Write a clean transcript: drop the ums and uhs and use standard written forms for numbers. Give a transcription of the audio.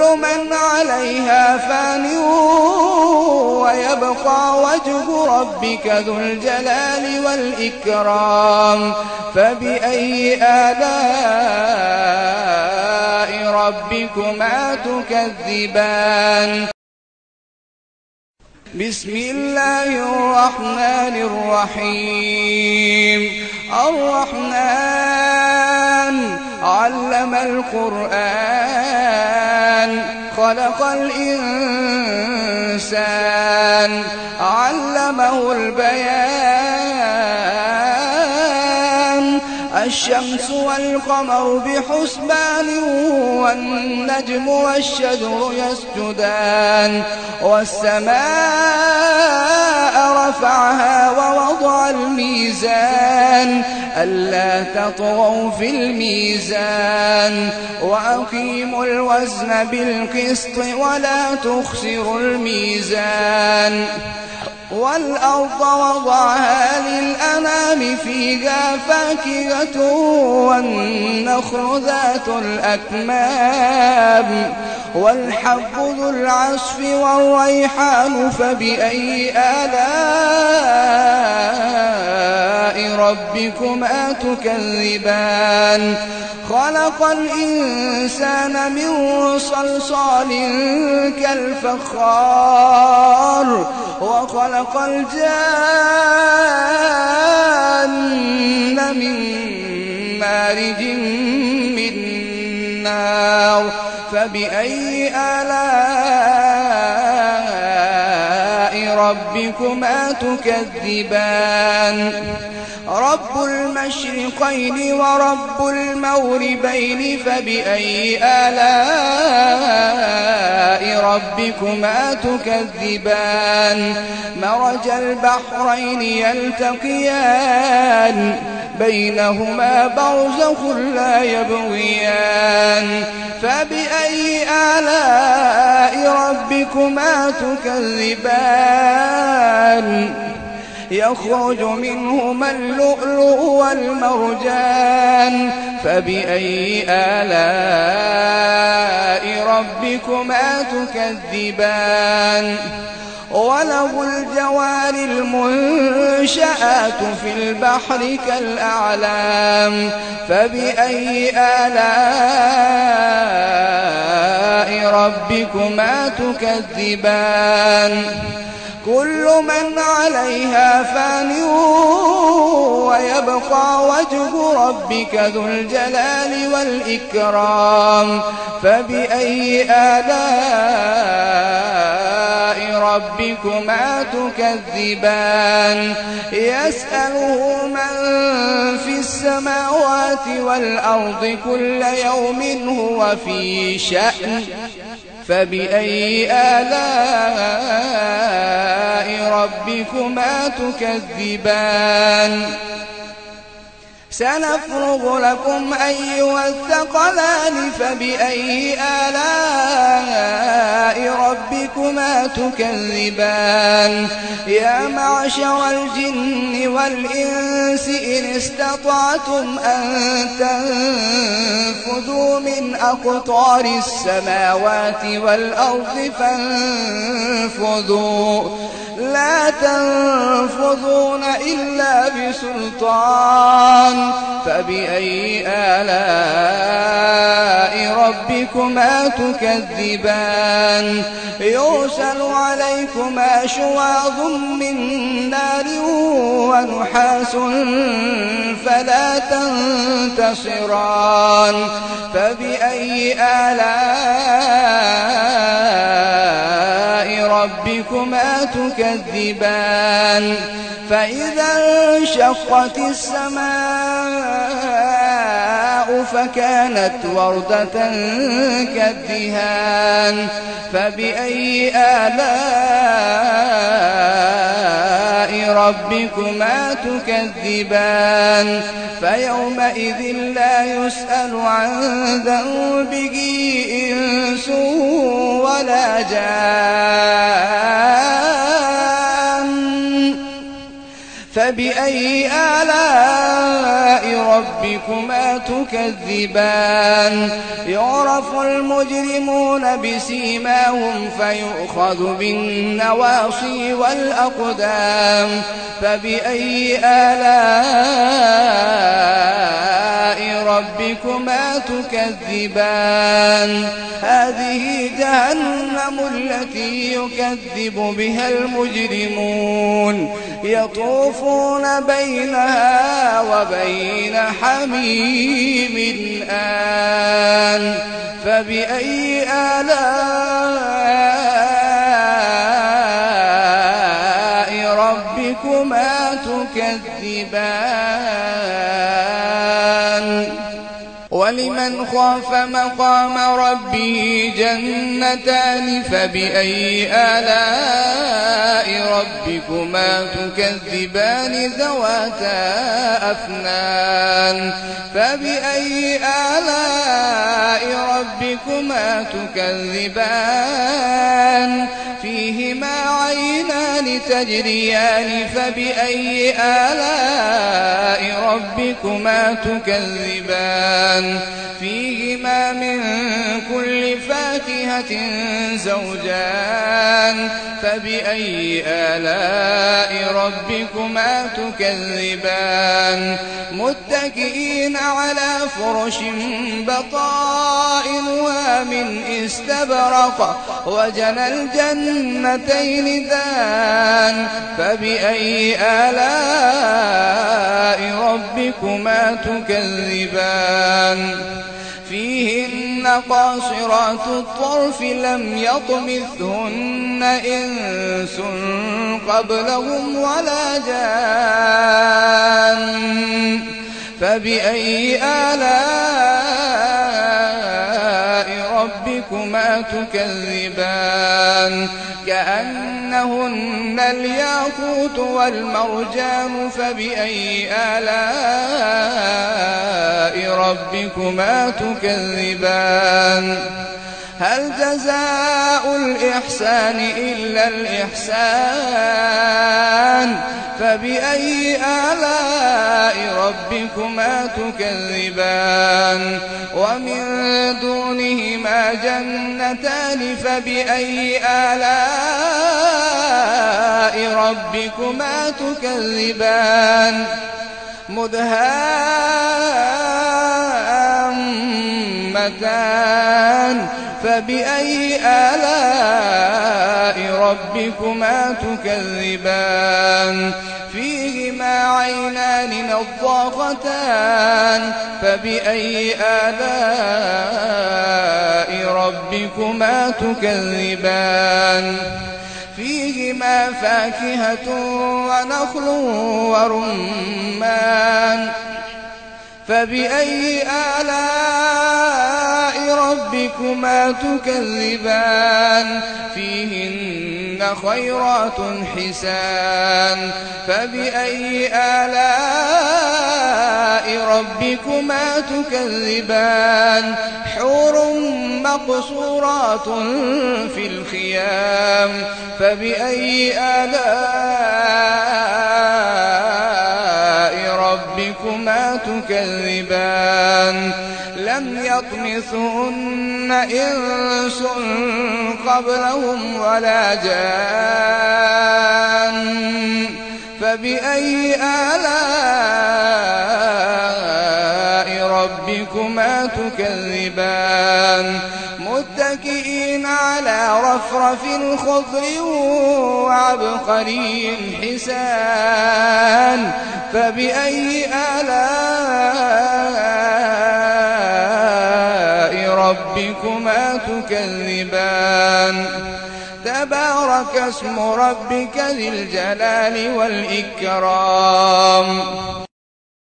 من عليها فان ويبقى وجه ربك ذو الجلال والإكرام فبأي آلاء ربكما تكذبان بسم الله الرحمن الرحيم الرحمن علم القرآن خلق الإنسان علمه البيان الشمس والقمر بحسبان والنجم والشجر يسجدان والسماء رفعها ووضع الميزان ألا تطغوا في الميزان وأقيموا الوزن بالقسط ولا تخسروا الميزان والأرض وضعها للأنام فيها فاكهة والنخل ذات الأكمام والحب ذو العصف والريحان فبأي آلاء ربكما تكذبان خلق الإنسان من صلصال كالفخار وخلق الجان من مارج من نار فبأي آلاء ربكما تكذبان رب المشرقين ورب المغربين فبأي آلاء ربكما تكذبان مرج البحرين يلتقيان بينهما برزخ لا يبغيان فبأي آلاء ربكما تكذبان يخرج منهما اللؤلؤ والمرجان فبأي آلاء ربكما تكذبان وله الجوار المنشآت في البحر كالأعلام فبأي آلاء ربكما تكذبان كل من عليها فان ويبقى وجه ربك ذو الجلال والإكرام فبأي آلاء ربكما تكذبان يسأله من في السماوات والأرض كل يوم هو في شأن فبأي آلاء ربكما تكذبان سنفرغ لكم أيها الثقلان فبأي آلاء ربكما تكذبان يا معشر الجن والإنس إن استطعتم أن تنفذوا من أقطار السماوات والأرض فانفذوا لا تنفذون إلا بسلطان فبأي آلاء ربكما تكذبان يرسل عليكما شواظ من نار ونحاس فلا تنتصران فبأي آلاء ربكما تكذبان فإذا انشقت السماء فكانت وردة كالدهان فبأي آلاء ربكما تكذبان فيومئذ لا يسأل عن ذنبه إنس ولا جان فبأي آلاء ربكما ربكما تكذبان يعرف المجرمون بسيماهم فيؤخذ بالنواصي والأقدام فبأي آلاء ربكما تكذبان هذه جهنم التي يكذب بها المجرمون يطوفون بينها وبين حميم آن فبأي آلاء ربكما تكذبان ولمن خاف مقام ربه جنتان فبأي آلاء ربكما تكذبان ذواتا أفنان فبأي آلاء ربكما تكذبان فيهما عينان تجريان فبأي آلاء ربكما تكذبان فيهما من كل فاكهة زوجان فبأي آلاء ربكما تكذبان متكئين على فرش بطائنها من استبرق وجنى الجنتين دان فبأي آلاء ربكما تكذبان فيهن قاصرات الطرف لم يطمثهن إنس قبلهم ولا جان فبأي آلاء ربكما تكذبان كأنهن الياقوت والمرجان فبأي آلاء ربكما تكذبان هل جزاء الإحسان إلا الإحسان فبأي آلاء ربكما تكذبان ومن دونهما جنتان فبأي آلاء ربكما تكذبان مدهامتان فبأي آلاء ربكما تكذبان فيهما عينان نضاختان فبأي آلاء ربكما تكذبان فيهما فاكهة ونخل ورمان فبأي آلاء ربكما تكذبان فيهن خيرات حسان فبأي آلاء ربكما تكذبان حور مقصورات في الخيام فبأي آلاء ربكما تكذبان لم يطمثهن إنس قبلهم ولا جان فبأي آلاء ربكما تكذبان متكئين على رفرف خضر وعبقري حسان فبأي آلاء ربكما تكذبان تبارك اسم ربك ذي الجلال والإكرام